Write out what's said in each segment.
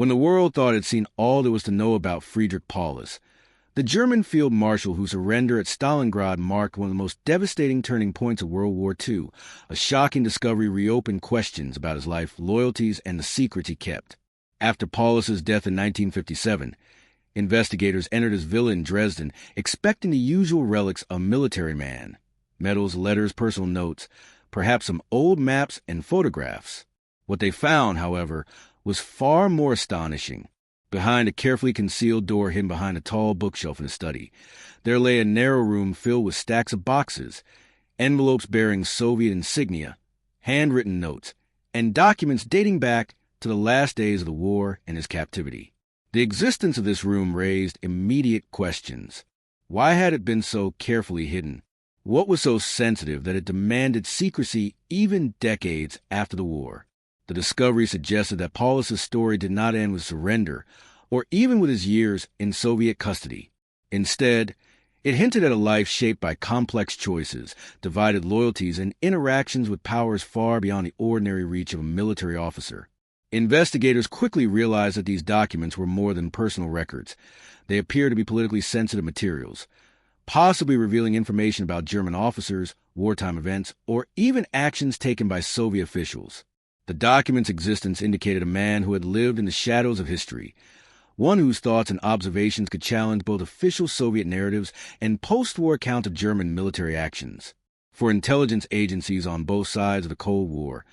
When the world thought it had seen all there was to know about Friedrich Paulus, the German Field Marshal whose surrender at Stalingrad marked one of the most devastating turning points of World War II, a shocking discovery reopened questions about his life, loyalties, and the secrets he kept. After Paulus's death in 1957, investigators entered his villa in Dresden, expecting the usual relics of a military man: medals, letters, personal notes, perhaps some old maps and photographs. What they found, however, was far more astonishing. Behind a carefully concealed door hidden behind a tall bookshelf in his study, there lay a narrow room filled with stacks of boxes, envelopes bearing Soviet insignia, handwritten notes, and documents dating back to the last days of the war and his captivity. The existence of this room raised immediate questions. Why had it been so carefully hidden? What was so sensitive that it demanded secrecy even decades after the war? The discovery suggested that Paulus's story did not end with surrender, or even with his years in Soviet custody. Instead, it hinted at a life shaped by complex choices, divided loyalties, and interactions with powers far beyond the ordinary reach of a military officer. Investigators quickly realized that these documents were more than personal records. They appeared to be politically sensitive materials, possibly revealing information about German officers, wartime events, or even actions taken by Soviet officials. The document's existence indicated a man who had lived in the shadows of history, one whose thoughts and observations could challenge both official Soviet narratives and post-war accounts of German military actions. For intelligence agencies on both sides of the Cold War,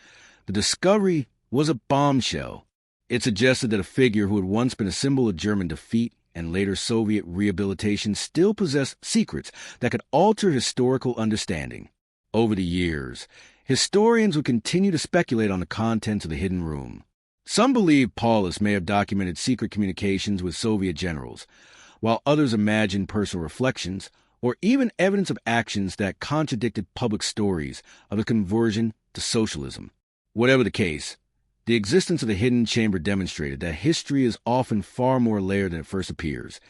the discovery was a bombshell. It suggested that a figure who had once been a symbol of German defeat and later Soviet rehabilitation still possessed secrets that could alter historical understanding. Over the years, historians would continue to speculate on the contents of the hidden room. Some believe Paulus may have documented secret communications with Soviet generals, while others imagined personal reflections or even evidence of actions that contradicted public stories of the conversion to socialism. Whatever the case, the existence of the hidden chamber demonstrated that history is often far more layered than it first appears,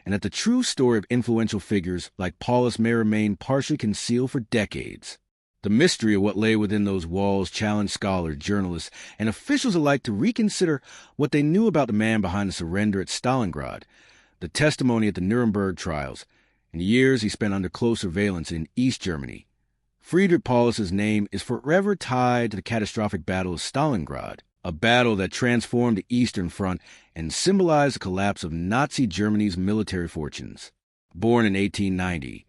and that the true story of influential figures like Paulus may remain partially concealed for decades. The mystery of what lay within those walls challenged scholars, journalists, and officials alike to reconsider what they knew about the man behind the surrender at Stalingrad, the testimony at the Nuremberg trials, and the years he spent under close surveillance in East Germany. Friedrich Paulus's name is forever tied to the catastrophic Battle of Stalingrad, a battle that transformed the Eastern Front and symbolized the collapse of Nazi Germany's military fortunes. Born in 1890,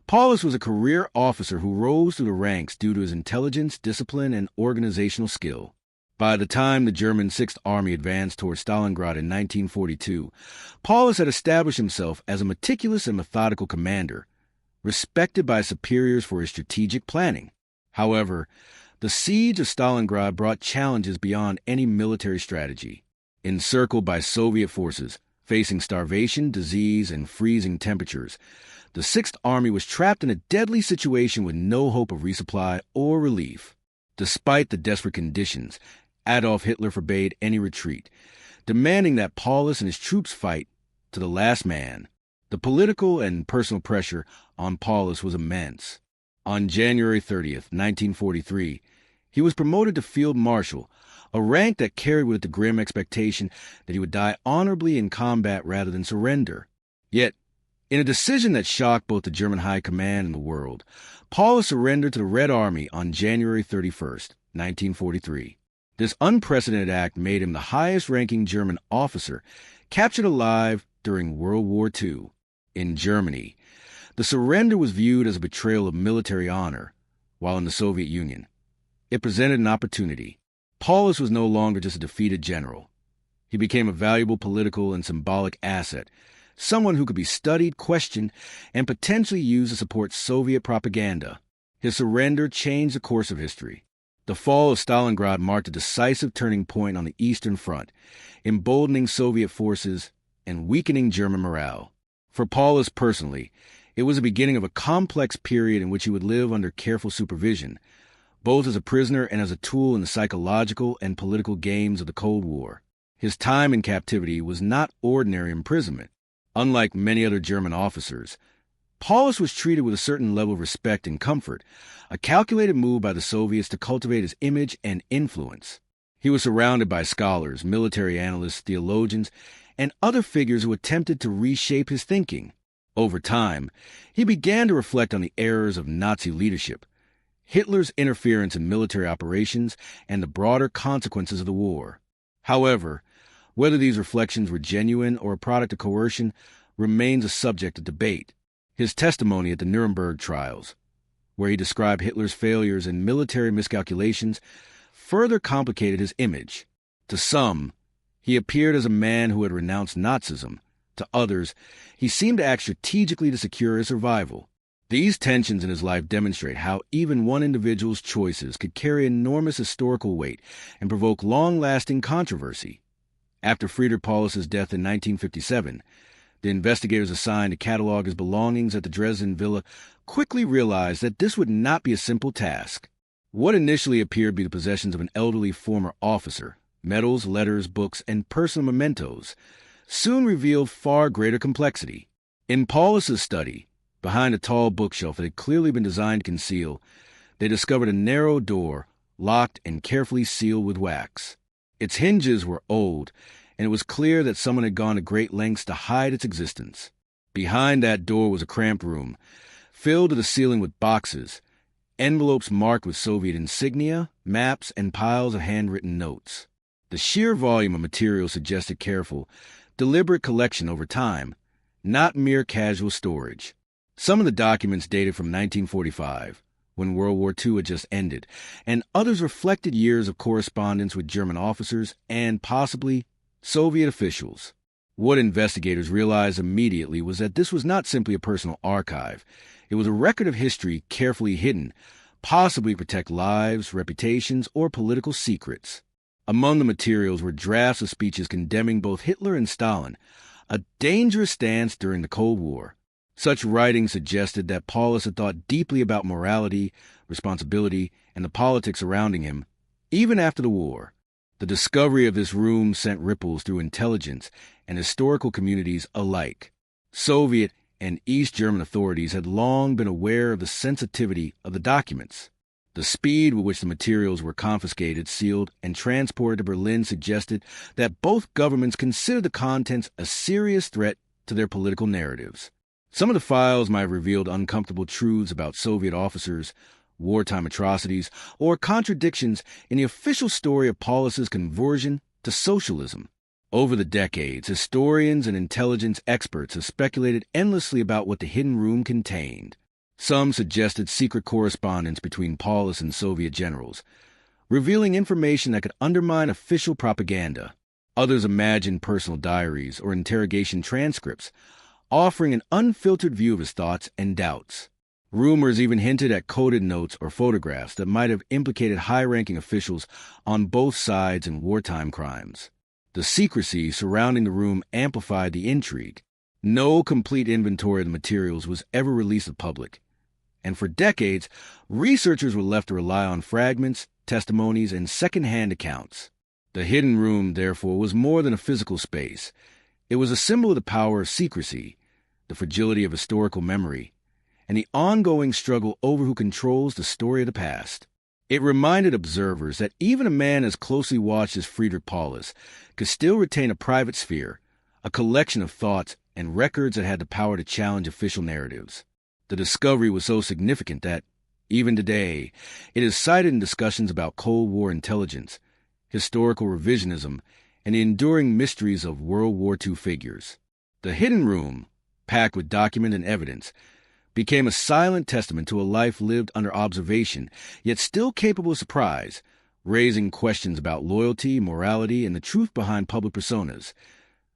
Paulus was a career officer who rose through the ranks due to his intelligence, discipline, and organizational skill. By the time the German Sixth Army advanced toward Stalingrad in 1942, Paulus had established himself as a meticulous and methodical commander, respected by superiors for his strategic planning. However, the siege of Stalingrad brought challenges beyond any military strategy. Encircled by Soviet forces, facing starvation, disease, and freezing temperatures, the Sixth Army was trapped in a deadly situation with no hope of resupply or relief. Despite the desperate conditions, Adolf Hitler forbade any retreat, demanding that Paulus and his troops fight to the last man. The political and personal pressure on Paulus was immense. On January 30th, 1943, he was promoted to Field Marshal, a rank that carried with it the grim expectation that he would die honorably in combat rather than surrender. Yet, in a decision that shocked both the German High Command and the world, Paulus surrendered to the Red Army on January 31st, 1943. This unprecedented act made him the highest-ranking German officer captured alive during World War II. In Germany, the surrender was viewed as a betrayal of military honor, while in the Soviet Union, it presented an opportunity. Paulus was no longer just a defeated general. He became a valuable political and symbolic asset, someone who could be studied, questioned, and potentially used to support Soviet propaganda. His surrender changed the course of history. The fall of Stalingrad marked a decisive turning point on the Eastern Front, emboldening Soviet forces and weakening German morale. For Paulus personally, it was the beginning of a complex period in which he would live under careful supervision, both as a prisoner and as a tool in the psychological and political games of the Cold War. His time in captivity was not ordinary imprisonment. Unlike many other German officers, Paulus was treated with a certain level of respect and comfort, a calculated move by the Soviets to cultivate his image and influence. He was surrounded by scholars, military analysts, theologians, and other figures who attempted to reshape his thinking. Over time, he began to reflect on the errors of Nazi leadership, Hitler's interference in military operations, and the broader consequences of the war. However, whether these reflections were genuine or a product of coercion remains a subject of debate. His testimony at the Nuremberg trials, where he described Hitler's failures and military miscalculations, further complicated his image. To some, he appeared as a man who had renounced Nazism. To others, he seemed to act strategically to secure his survival. These tensions in his life demonstrate how even one individual's choices could carry enormous historical weight and provoke long-lasting controversy. After Friedrich Paulus's death in 1957, the investigators assigned to catalog his belongings at the Dresden villa quickly realized that this would not be a simple task. What initially appeared to be the possessions of an elderly former officer, medals, letters, books, and personal mementos, soon revealed far greater complexity. In Paulus's study, behind a tall bookshelf that had clearly been designed to conceal, they discovered a narrow door, locked and carefully sealed with wax. Its hinges were old, and it was clear that someone had gone to great lengths to hide its existence. Behind that door was a cramped room, filled to the ceiling with boxes, envelopes marked with Soviet insignia, maps, and piles of handwritten notes. The sheer volume of material suggested careful, deliberate collection over time, not mere casual storage. Some of the documents dated from 1945, when World War II had just ended, and others reflected years of correspondence with German officers and, possibly, Soviet officials. What investigators realized immediately was that this was not simply a personal archive. It was a record of history carefully hidden, possibly to protect lives, reputations, or political secrets. Among the materials were drafts of speeches condemning both Hitler and Stalin, a dangerous stance during the Cold War. Such writing suggested that Paulus had thought deeply about morality, responsibility, and the politics surrounding him, even after the war. The discovery of this room sent ripples through intelligence and historical communities alike. Soviet and East German authorities had long been aware of the sensitivity of the documents. The speed with which the materials were confiscated, sealed, and transported to Berlin suggested that both governments considered the contents a serious threat to their political narratives. Some of the files might have revealed uncomfortable truths about Soviet officers, wartime atrocities, or contradictions in the official story of Paulus's conversion to socialism. Over the decades, historians and intelligence experts have speculated endlessly about what the hidden room contained. Some suggested secret correspondence between Paulus and Soviet generals, revealing information that could undermine official propaganda. Others imagined personal diaries or interrogation transcripts, offering an unfiltered view of his thoughts and doubts. Rumors even hinted at coded notes or photographs that might have implicated high-ranking officials on both sides in wartime crimes. The secrecy surrounding the room amplified the intrigue. No complete inventory of the materials was ever released to the public, and for decades, researchers were left to rely on fragments, testimonies, and second-hand accounts. The hidden room, therefore, was more than a physical space. It was a symbol of the power of secrecy, the fragility of historical memory, and the ongoing struggle over who controls the story of the past. It reminded observers that even a man as closely watched as Friedrich Paulus could still retain a private sphere, a collection of thoughts and records that had the power to challenge official narratives. The discovery was so significant that, even today, it is cited in discussions about Cold War intelligence, historical revisionism, and the enduring mysteries of World War II figures. The hidden room, packed with document and evidence, became a silent testament to a life lived under observation, yet still capable of surprise, raising questions about loyalty, morality, and the truth behind public personas.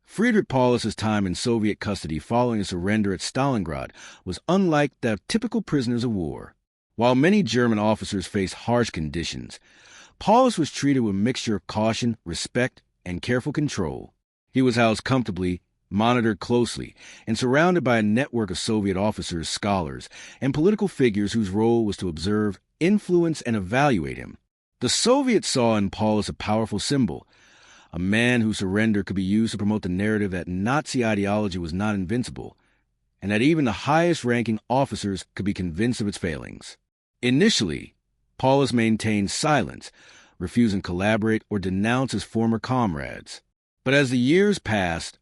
Friedrich Paulus's time in Soviet custody following his surrender at Stalingrad was unlike that of typical prisoners of war. While many German officers faced harsh conditions, Paulus was treated with a mixture of caution, respect, and careful control. He was housed comfortably, monitored closely, and surrounded by a network of Soviet officers, scholars, and political figures whose role was to observe, influence, and evaluate him. The Soviets saw in Paulus a powerful symbol, a man whose surrender could be used to promote the narrative that Nazi ideology was not invincible, and that even the highest-ranking officers could be convinced of its failings. Initially, Paulus maintained silence, refusing to collaborate or denounce his former comrades. But as the years passed,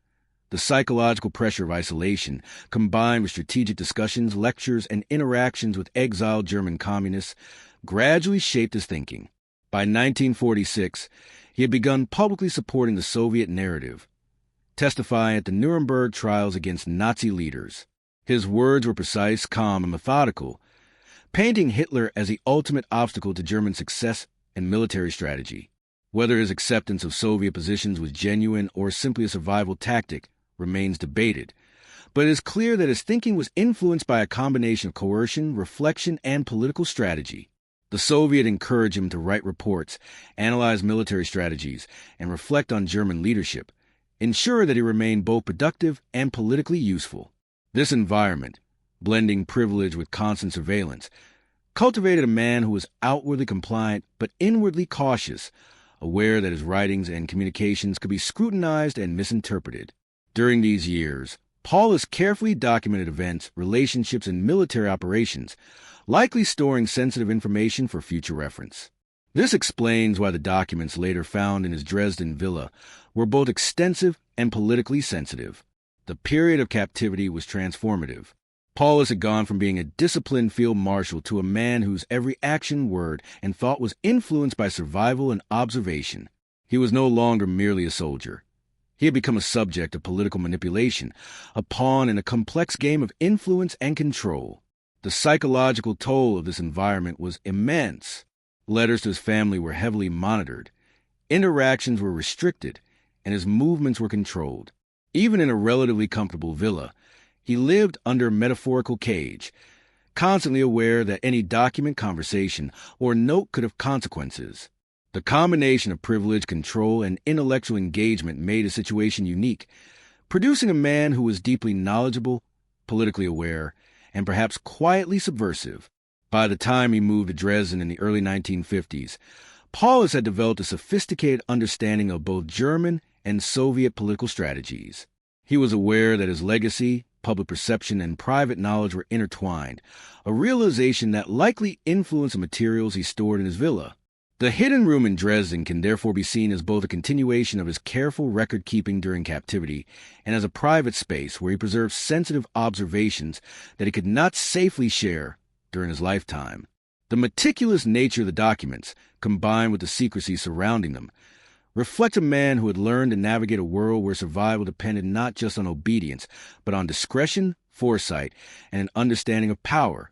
the psychological pressure of isolation, combined with strategic discussions, lectures, and interactions with exiled German communists, gradually shaped his thinking. By 1946, he had begun publicly supporting the Soviet narrative, testifying at the Nuremberg trials against Nazi leaders. His words were precise, calm, and methodical, painting Hitler as the ultimate obstacle to German success and military strategy. Whether his acceptance of Soviet positions was genuine or simply a survival tactic remains debated, but it is clear that his thinking was influenced by a combination of coercion, reflection, and political strategy. The Soviet encouraged him to write reports, analyze military strategies, and reflect on German leadership, ensure that he remained both productive and politically useful. This environment, blending privilege with constant surveillance, cultivated a man who was outwardly compliant but inwardly cautious, aware that his writings and communications could be scrutinized and misinterpreted. During these years, Paulus carefully documented events, relationships, and military operations, likely storing sensitive information for future reference. This explains why the documents later found in his Dresden villa were both extensive and politically sensitive. The period of captivity was transformative. Paulus had gone from being a disciplined field marshal to a man whose every action, word, and thought was influenced by survival and observation. He was no longer merely a soldier. He had become a subject of political manipulation, a pawn in a complex game of influence and control. The psychological toll of this environment was immense. Letters to his family were heavily monitored. Interactions were restricted, and his movements were controlled. Even in a relatively comfortable villa, he lived under a metaphorical cage, constantly aware that any document, conversation, or note could have consequences. The combination of privilege, control, and intellectual engagement made his situation unique, producing a man who was deeply knowledgeable, politically aware, and perhaps quietly subversive. By the time he moved to Dresden in the early 1950s, Paulus had developed a sophisticated understanding of both German and Soviet political strategies. He was aware that his legacy, public perception, and private knowledge were intertwined, a realization that likely influenced the materials he stored in his villa. The hidden room in Dresden can therefore be seen as both a continuation of his careful record-keeping during captivity and as a private space where he preserved sensitive observations that he could not safely share during his lifetime. The meticulous nature of the documents, combined with the secrecy surrounding them, reflect a man who had learned to navigate a world where survival depended not just on obedience, but on discretion, foresight, and an understanding of power.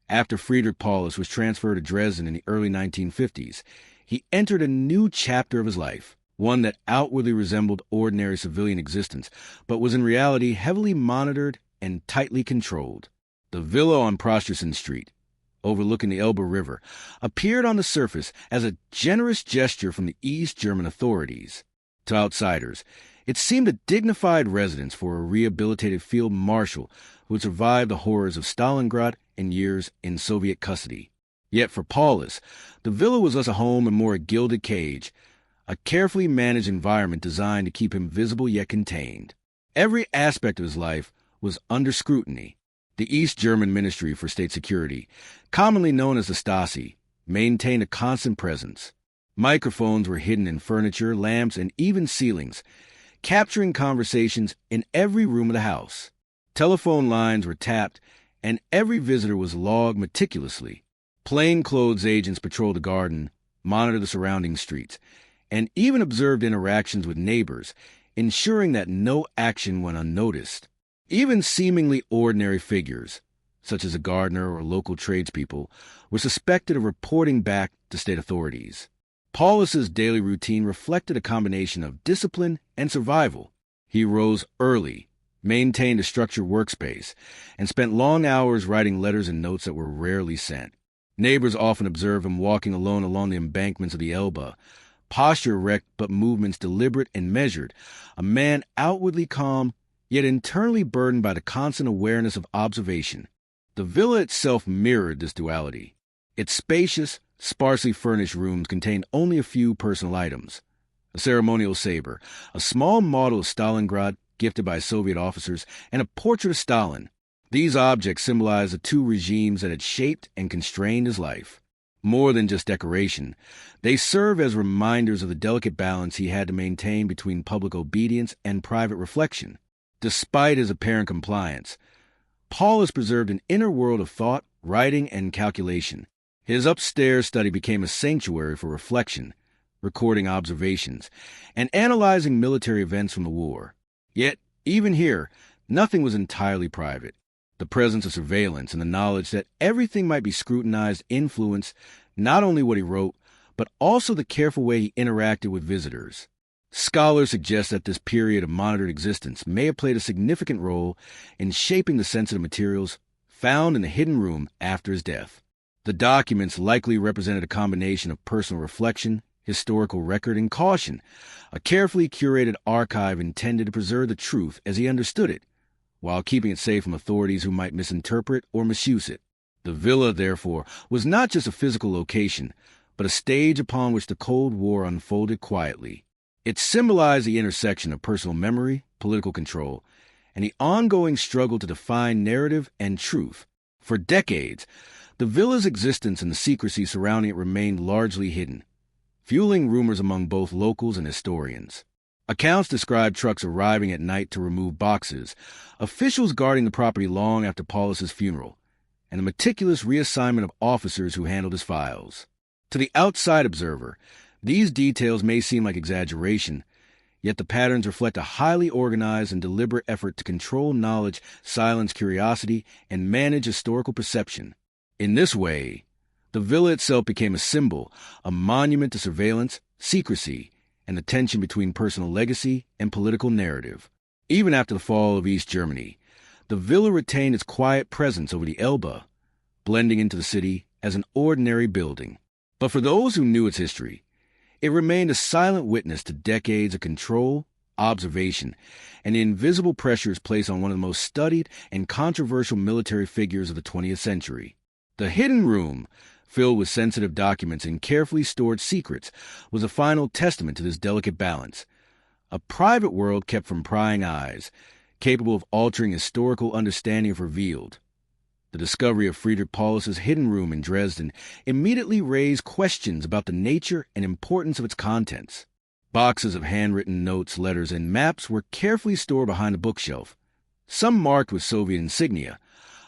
After Friedrich Paulus was transferred to Dresden in the early 1950s, he entered a new chapter of his life, one that outwardly resembled ordinary civilian existence, but was in reality heavily monitored and tightly controlled. The villa on Prostrassen Street, overlooking the Elbe River, appeared on the surface as a generous gesture from the East German authorities. To outsiders, it seemed a dignified residence for a rehabilitated field marshal who had survived the horrors of Stalingrad and years in Soviet custody. Yet for Paulus, the villa was less a home and more a gilded cage, a carefully managed environment designed to keep him visible yet contained. Every aspect of his life was under scrutiny. The East German Ministry for State Security, commonly known as the Stasi, maintained a constant presence. Microphones were hidden in furniture, lamps, and even ceilings, capturing conversations in every room of the house. Telephone lines were tapped, and every visitor was logged meticulously. Plainclothes agents patrolled the garden, monitored the surrounding streets, and even observed interactions with neighbors, ensuring that no action went unnoticed. Even seemingly ordinary figures, such as a gardener or local tradespeople, were suspected of reporting back to state authorities. Paulus's daily routine reflected a combination of discipline and survival. He rose early, maintained a structured workspace, and spent long hours writing letters and notes that were rarely sent. Neighbors often observed him walking alone along the embankments of the Elbe, posture erect but movements deliberate and measured, a man outwardly calm, yet internally burdened by the constant awareness of observation. The villa itself mirrored this duality. Its spacious, sparsely furnished rooms contained only a few personal items: a ceremonial saber, a small model of Stalingrad gifted by Soviet officers, and a portrait of Stalin. These objects symbolized the two regimes that had shaped and constrained his life. More than just decoration, they serve as reminders of the delicate balance he had to maintain between public obedience and private reflection. Despite his apparent compliance, Paulus preserved an inner world of thought, writing, and calculation. His upstairs study became a sanctuary for reflection, recording observations, and analyzing military events from the war. Yet, even here, nothing was entirely private. The presence of surveillance and the knowledge that everything might be scrutinized influenced not only what he wrote, but also the careful way he interacted with visitors. Scholars suggest that this period of monitored existence may have played a significant role in shaping the sensitive materials found in the hidden room after his death. The documents likely represented a combination of personal reflection, historical record, and caution, a carefully curated archive intended to preserve the truth as he understood it, while keeping it safe from authorities who might misinterpret or misuse it. The villa, therefore, was not just a physical location, but a stage upon which the Cold War unfolded quietly. It symbolized the intersection of personal memory, political control, and the ongoing struggle to define narrative and truth. For decades, the villa's existence and the secrecy surrounding it remained largely hidden, fueling rumors among both locals and historians. Accounts describe trucks arriving at night to remove boxes, officials guarding the property long after Paulus's funeral, and the meticulous reassignment of officers who handled his files. To the outside observer, these details may seem like exaggeration, yet the patterns reflect a highly organized and deliberate effort to control knowledge, silence curiosity, and manage historical perception. In this way, the villa itself became a symbol, a monument to surveillance, secrecy, and the tension between personal legacy and political narrative. Even after the fall of East Germany, the villa retained its quiet presence over the Elbe, blending into the city as an ordinary building. But for those who knew its history, it remained a silent witness to decades of control, observation, and the invisible pressures placed on one of the most studied and controversial military figures of the 20th century. The hidden room, filled with sensitive documents and carefully stored secrets, was a final testament to this delicate balance. A private world kept from prying eyes, capable of altering historical understanding if revealed. The discovery of Friedrich Paulus's hidden room in Dresden immediately raised questions about the nature and importance of its contents. Boxes of handwritten notes, letters, and maps were carefully stored behind a bookshelf, some marked with Soviet insignia,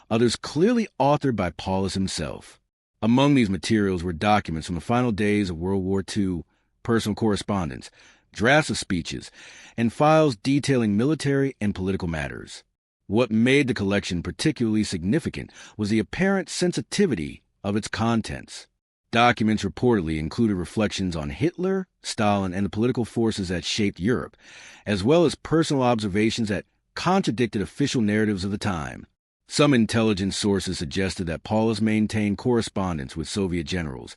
others clearly authored by Paulus himself. Among these materials were documents from the final days of World War II, personal correspondence, drafts of speeches, and files detailing military and political matters. What made the collection particularly significant was the apparent sensitivity of its contents. Documents reportedly included reflections on Hitler, Stalin, and the political forces that shaped Europe, as well as personal observations that contradicted official narratives of the time. Some intelligence sources suggested that Paulus maintained correspondence with Soviet generals,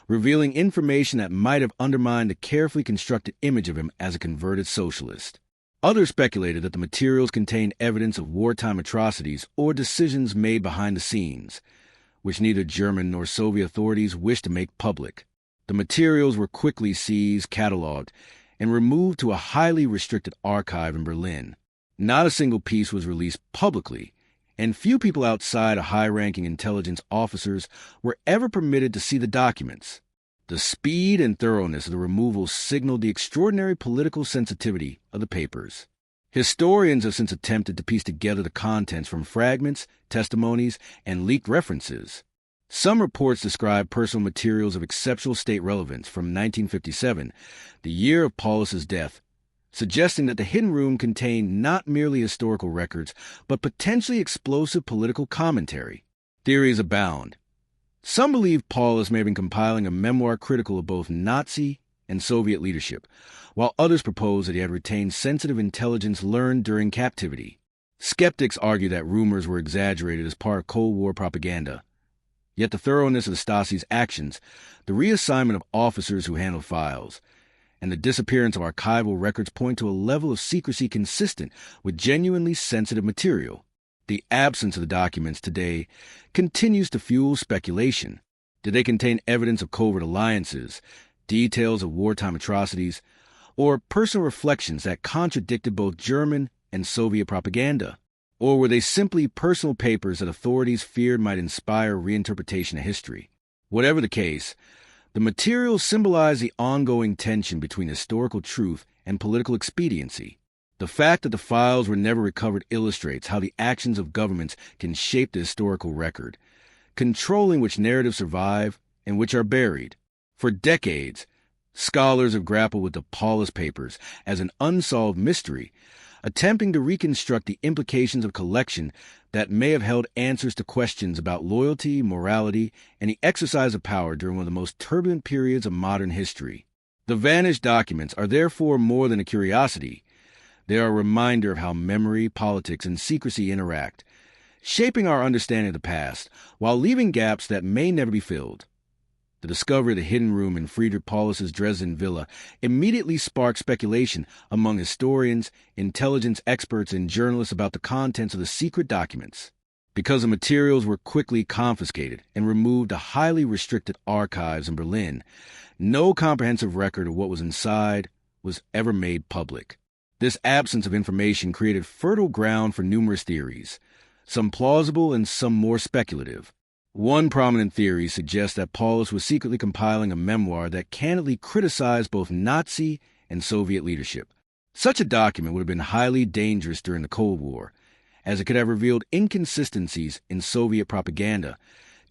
revealing information that might have undermined the carefully constructed image of him as a converted socialist. Others speculated that the materials contained evidence of wartime atrocities or decisions made behind the scenes, which neither German nor Soviet authorities wished to make public. The materials were quickly seized, cataloged, and removed to a highly restricted archive in Berlin. Not a single piece was released publicly, and few people outside of high-ranking intelligence officers were ever permitted to see the documents. The speed and thoroughness of the removal signaled the extraordinary political sensitivity of the papers. Historians have since attempted to piece together the contents from fragments, testimonies, and leaked references. Some reports describe personal materials of exceptional state relevance from 1957, the year of Paulus's death, suggesting that the hidden room contained not merely historical records, but potentially explosive political commentary. Theories abound. Some believe Paulus may have been compiling a memoir critical of both Nazi and Soviet leadership, while others propose that he had retained sensitive intelligence learned during captivity. Skeptics argue that rumors were exaggerated as part of Cold War propaganda. Yet the thoroughness of the Stasi's actions, the reassignment of officers who handled files, and the disappearance of archival records point to a level of secrecy consistent with genuinely sensitive material. The absence of the documents today continues to fuel speculation. Did they contain evidence of covert alliances, details of wartime atrocities, or personal reflections that contradicted both German and Soviet propaganda? Or were they simply personal papers that authorities feared might inspire reinterpretation of history? Whatever the case, the materials symbolize the ongoing tension between historical truth and political expediency. The fact that the files were never recovered illustrates how the actions of governments can shape the historical record, controlling which narratives survive and which are buried. For decades, scholars have grappled with the Paulus papers as an unsolved mystery, attempting to reconstruct the implications of collection that may have held answers to questions about loyalty, morality, and the exercise of power during one of the most turbulent periods of modern history. The vanished documents are therefore more than a curiosity. They are a reminder of how memory, politics, and secrecy interact, shaping our understanding of the past while leaving gaps that may never be filled. The discovery of the hidden room in Friedrich Paulus's Dresden villa immediately sparked speculation among historians, intelligence experts, and journalists about the contents of the secret documents. Because the materials were quickly confiscated and removed to highly restricted archives in Berlin, no comprehensive record of what was inside was ever made public. This absence of information created fertile ground for numerous theories, some plausible and some more speculative. One prominent theory suggests that Paulus was secretly compiling a memoir that candidly criticized both Nazi and Soviet leadership. Such a document would have been highly dangerous during the Cold War, as it could have revealed inconsistencies in Soviet propaganda,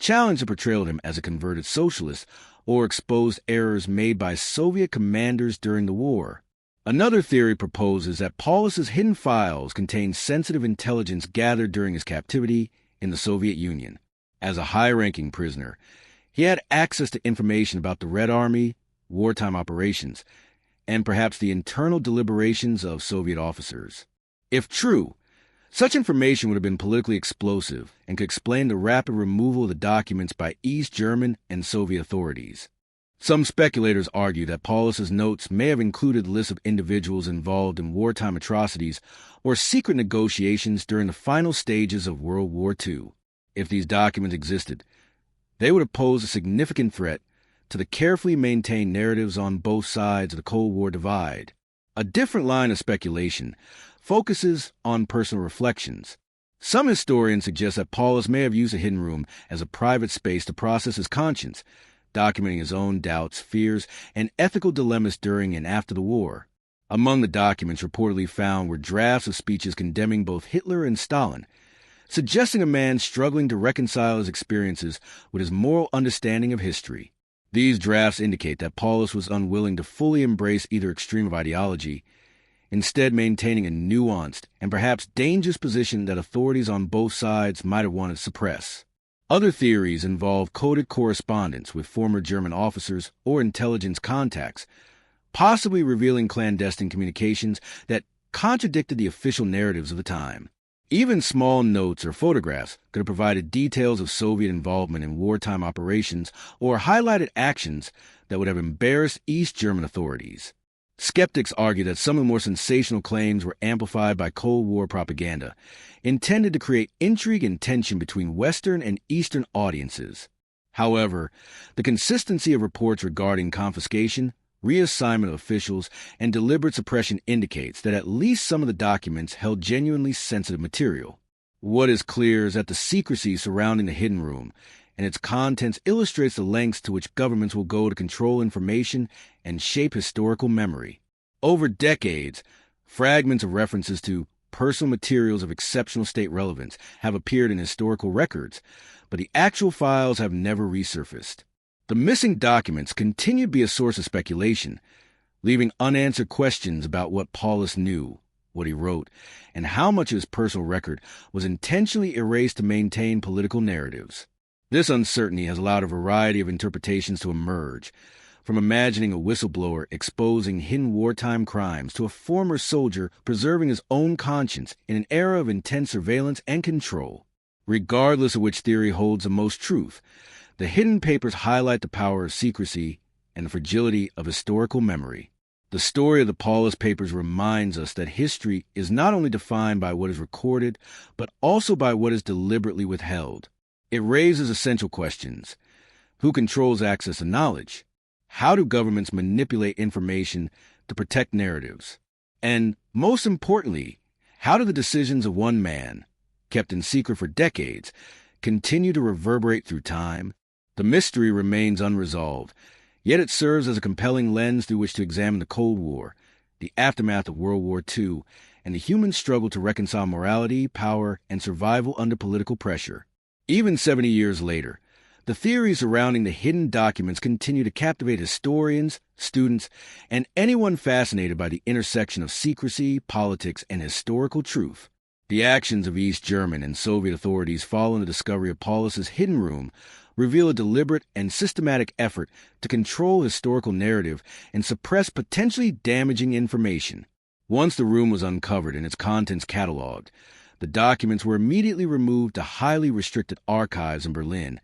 challenged the portrayal of him as a converted socialist, or exposed errors made by Soviet commanders during the war. Another theory proposes that Paulus's hidden files contained sensitive intelligence gathered during his captivity in the Soviet Union. As a high-ranking prisoner, he had access to information about the Red Army, wartime operations, and perhaps the internal deliberations of Soviet officers. If true, such information would have been politically explosive and could explain the rapid removal of the documents by East German and Soviet authorities. Some speculators argue that Paulus's notes may have included lists of individuals involved in wartime atrocities or secret negotiations during the final stages of World War II. If these documents existed, they would have posed a significant threat to the carefully maintained narratives on both sides of the Cold War divide. A different line of speculation focuses on personal reflections. Some historians suggest that Paulus may have used the hidden room as a private space to process his conscience, documenting his own doubts, fears, and ethical dilemmas during and after the war. Among the documents reportedly found were drafts of speeches condemning both Hitler and Stalin, suggesting a man struggling to reconcile his experiences with his moral understanding of history. These drafts indicate that Paulus was unwilling to fully embrace either extreme of ideology, instead maintaining a nuanced and perhaps dangerous position that authorities on both sides might have wanted to suppress. Other theories involve coded correspondence with former German officers or intelligence contacts, possibly revealing clandestine communications that contradicted the official narratives of the time. Even small notes or photographs could have provided details of Soviet involvement in wartime operations or highlighted actions that would have embarrassed East German authorities. Skeptics argue that some of the more sensational claims were amplified by Cold War propaganda, intended to create intrigue and tension between Western and Eastern audiences. However, the consistency of reports regarding confiscation, reassignment of officials, and deliberate suppression indicates that at least some of the documents held genuinely sensitive material. What is clear is that the secrecy surrounding the hidden room and its contents illustrates the lengths to which governments will go to control information and shape historical memory. Over decades, fragments of references to personal materials of exceptional state relevance have appeared in historical records, but the actual files have never resurfaced. The missing documents continue to be a source of speculation, leaving unanswered questions about what Paulus knew, what he wrote, and how much of his personal record was intentionally erased to maintain political narratives. This uncertainty has allowed a variety of interpretations to emerge, from imagining a whistleblower exposing hidden wartime crimes to a former soldier preserving his own conscience in an era of intense surveillance and control. Regardless of which theory holds the most truth, the hidden papers highlight the power of secrecy and the fragility of historical memory. The story of the Paulus papers reminds us that history is not only defined by what is recorded, but also by what is deliberately withheld. It raises essential questions. Who controls access to knowledge? How do governments manipulate information to protect narratives? And most importantly, how do the decisions of one man, kept in secret for decades, continue to reverberate through time? The mystery remains unresolved, yet it serves as a compelling lens through which to examine the Cold War, the aftermath of World War II, and the human struggle to reconcile morality, power, and survival under political pressure. Even 70 years later, the theories surrounding the hidden documents continue to captivate historians, students, and anyone fascinated by the intersection of secrecy, politics, and historical truth. The actions of East German and Soviet authorities following the discovery of Paulus's hidden room reveal a deliberate and systematic effort to control historical narrative and suppress potentially damaging information. Once the room was uncovered and its contents cataloged, the documents were immediately removed to highly restricted archives in Berlin,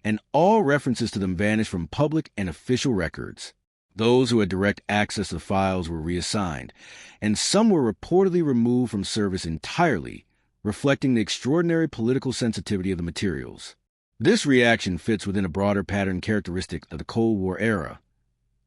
and all references to them vanished from public and official records. Those who had direct access to the files were reassigned, and some were reportedly removed from service entirely, reflecting the extraordinary political sensitivity of the materials. This reaction fits within a broader pattern characteristic of the Cold War era.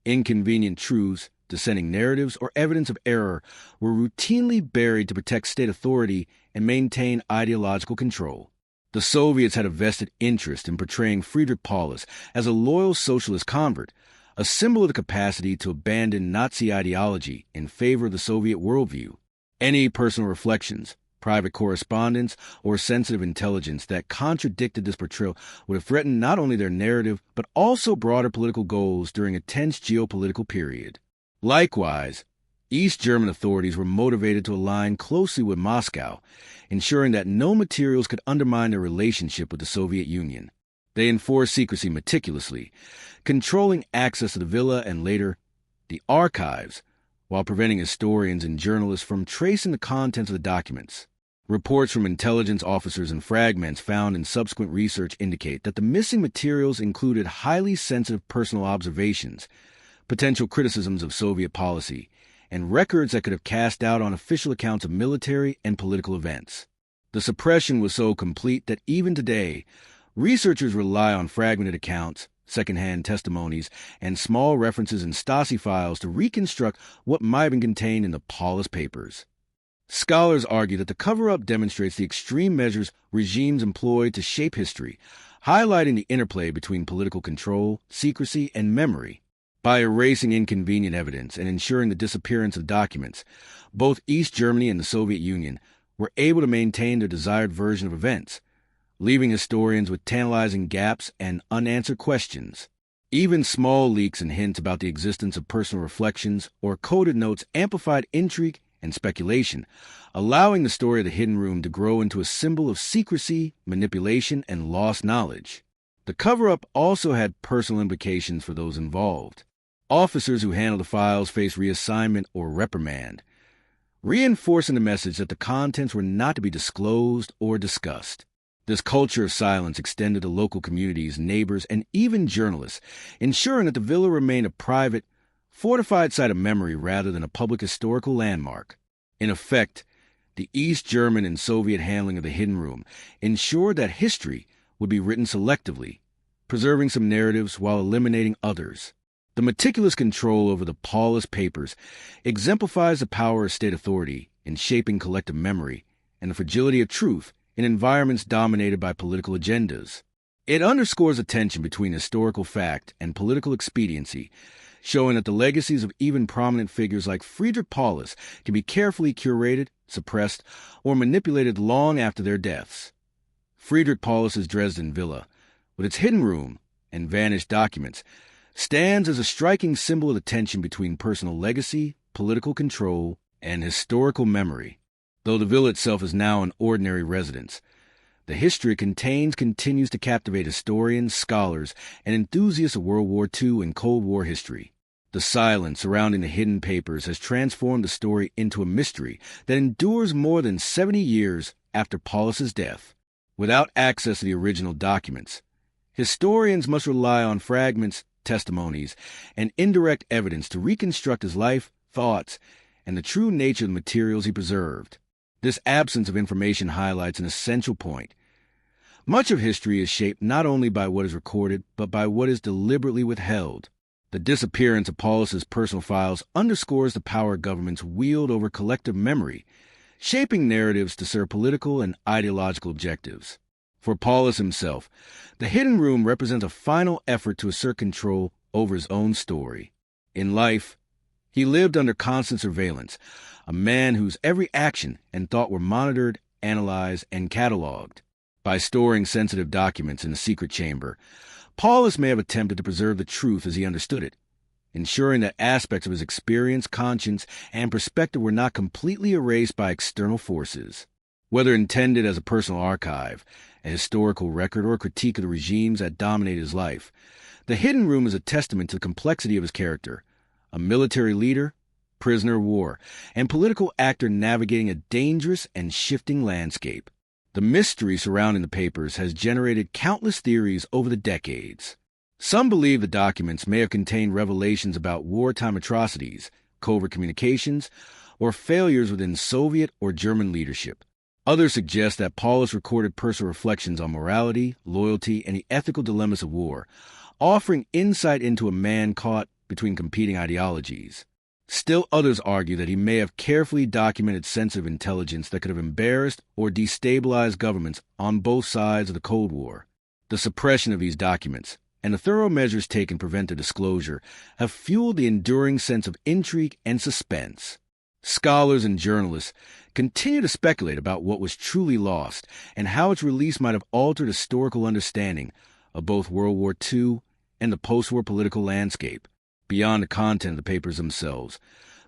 Inconvenient truths, dissenting narratives, or evidence of error were routinely buried to protect state authority and maintain ideological control. The Soviets had a vested interest in portraying Friedrich Paulus as a loyal socialist convert, a symbol of the capacity to abandon Nazi ideology in favor of the Soviet worldview. Any personal reflections, private correspondence, or sensitive intelligence that contradicted this portrayal would have threatened not only their narrative, but also broader political goals during a tense geopolitical period. Likewise, East German authorities were motivated to align closely with Moscow, ensuring that no materials could undermine their relationship with the Soviet Union. They enforced secrecy meticulously, controlling access to the villa and later the archives, while preventing historians and journalists from tracing the contents of the documents. Reports from intelligence officers and fragments found in subsequent research indicate that the missing materials included highly sensitive personal observations, potential criticisms of Soviet policy, and records that could have cast doubt on official accounts of military and political events. The suppression was so complete that even today, researchers rely on fragmented accounts, secondhand testimonies, and small references in Stasi files to reconstruct what might have been contained in the Paulus papers. Scholars argue that the cover-up demonstrates the extreme measures regimes employed to shape history, highlighting the interplay between political control, secrecy, and memory. By erasing inconvenient evidence and ensuring the disappearance of documents, both East Germany and the Soviet Union were able to maintain their desired version of events, leaving historians with tantalizing gaps and unanswered questions. Even small leaks and hints about the existence of personal reflections or coded notes amplified intrigue and speculation, allowing the story of the hidden room to grow into a symbol of secrecy, manipulation, and lost knowledge. The cover-up also had personal implications for those involved. Officers who handled the files faced reassignment or reprimand, reinforcing the message that the contents were not to be disclosed or discussed. This culture of silence extended to local communities, neighbors, and even journalists, ensuring that the villa remained a private, fortified site of memory rather than a public historical landmark. In effect, the East German and Soviet handling of the hidden room ensured that history would be written selectively, preserving some narratives while eliminating others. The meticulous control over the Paulus papers exemplifies the power of state authority in shaping collective memory and the fragility of truth in environments dominated by political agendas. It underscores the tension between historical fact and political expediency, showing that the legacies of even prominent figures like Friedrich Paulus can be carefully curated, suppressed, or manipulated long after their deaths. Friedrich Paulus's Dresden villa, with its hidden room and vanished documents, stands as a striking symbol of the tension between personal legacy, political control, and historical memory. Though the villa itself is now an ordinary residence, the history it contains continues to captivate historians, scholars, and enthusiasts of World War II and Cold War history. The silence surrounding the hidden papers has transformed the story into a mystery that endures more than 70 years after Paulus's death. Without access to the original documents, historians must rely on fragments, testimonies, and indirect evidence to reconstruct his life, thoughts, and the true nature of the materials he preserved. This absence of information highlights an essential point. Much of history is shaped not only by what is recorded, but by what is deliberately withheld. The disappearance of Paulus's personal files underscores the power governments wield over collective memory, shaping narratives to serve political and ideological objectives. For Paulus himself, the hidden room represents a final effort to assert control over his own story. In life, he lived under constant surveillance, a man whose every action and thought were monitored, analyzed, and cataloged. By storing sensitive documents in a secret chamber, Paulus may have attempted to preserve the truth as he understood it, ensuring that aspects of his experience, conscience, and perspective were not completely erased by external forces. Whether intended as a personal archive, a historical record, or a critique of the regimes that dominated his life, the hidden room is a testament to the complexity of his character, a military leader, prisoner of war, and political actor navigating a dangerous and shifting landscape. The mystery surrounding the papers has generated countless theories over the decades. Some believe the documents may have contained revelations about wartime atrocities, covert communications, or failures within Soviet or German leadership. Others suggest that Paulus recorded personal reflections on morality, loyalty, and the ethical dilemmas of war, offering insight into a man caught between competing ideologies. Still others argue that he may have carefully documented sensitive intelligence that could have embarrassed or destabilized governments on both sides of the Cold War. The suppression of these documents and the thorough measures taken to prevent their disclosure have fueled the enduring sense of intrigue and suspense. Scholars and journalists continue to speculate about what was truly lost and how its release might have altered historical understanding of both World War II and the post-war political landscape. Beyond the content of the papers themselves,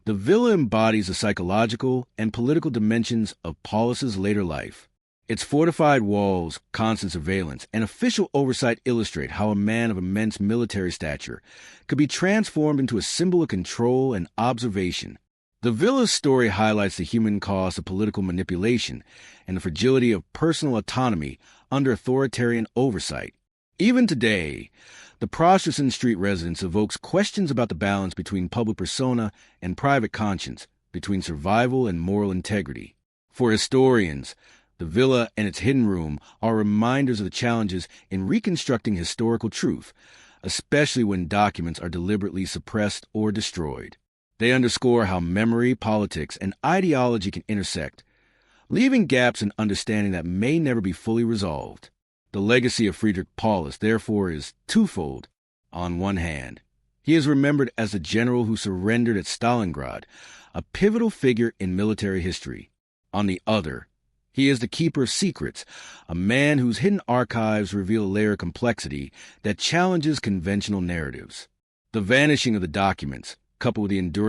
the villa embodies the psychological and political dimensions of Paulus's later life. Its fortified walls, constant surveillance, and official oversight illustrate how a man of immense military stature could be transformed into a symbol of control and observation. The villa's story highlights the human cost of political manipulation and the fragility of personal autonomy under authoritarian oversight. Even today, the Prostitution Street residence evokes questions about the balance between public persona and private conscience, between survival and moral integrity. For historians, the villa and its hidden room are reminders of the challenges in reconstructing historical truth, especially when documents are deliberately suppressed or destroyed. They underscore how memory, politics, and ideology can intersect, leaving gaps in understanding that may never be fully resolved. The legacy of Friedrich Paulus, therefore, is twofold. On one hand, he is remembered as the general who surrendered at Stalingrad, a pivotal figure in military history. On the other, he is the keeper of secrets, a man whose hidden archives reveal a layer of complexity that challenges conventional narratives. The vanishing of the documents, coupled with the enduring